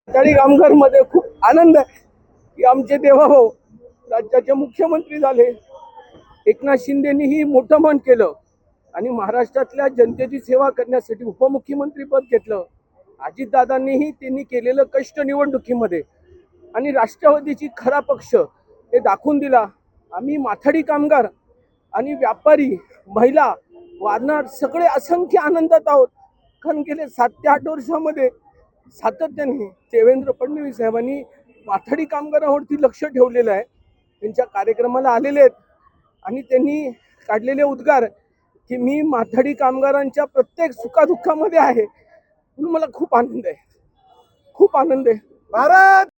माथाडी कामगारमध्ये खूप आनंद आहे की आमचे देवाभाऊ राज्याचे मुख्यमंत्री झाले. एकनाथ शिंदेनीही मोठं मन केलं आणि महाराष्ट्रातल्या जनतेची सेवा करण्यासाठी उपमुख्यमंत्री पद घेतलं. अजितदादांनीही त्यांनी केलेलं कष्ट निवडणुकीमध्ये आणि राष्ट्रवादीची खरा पक्ष हे दाखवून दिला. आम्ही माथाडी कामगार आणि व्यापारी, महिला, वारणात सगळे असंख्य आनंदात आहोत. कारण गेले 7 ते 8 वर्षामध्ये सातत्याने देवेंद्र फडणवीस साहेबांनी माथाडी कामगारांवरती लक्ष ठेवलेलं आहे. त्यांच्या कार्यक्रमाला आलेले आहेत आणि त्यांनी काढलेले उद्गार की मी माथाडी कामगारांच्या प्रत्येक सुखादुःखामध्ये आहे. म्हणून मला खूप आनंद आहे, खूप आनंद आहे. भारत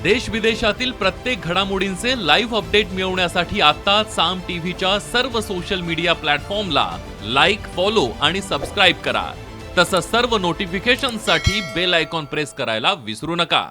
देश विदेशातील प्रत्येक घडामोडींचे लाईव्ह अपडेट मिळवण्यासाठी आता साम टीव्हीच्या सर्व सोशल मीडिया प्लॅटफॉर्मला लाईक, फॉलो आणि सबस्क्राईब करा. तसंच सर्व नोटिफिकेशनसाठी बेल आयकॉन प्रेस करायला विसरू नका.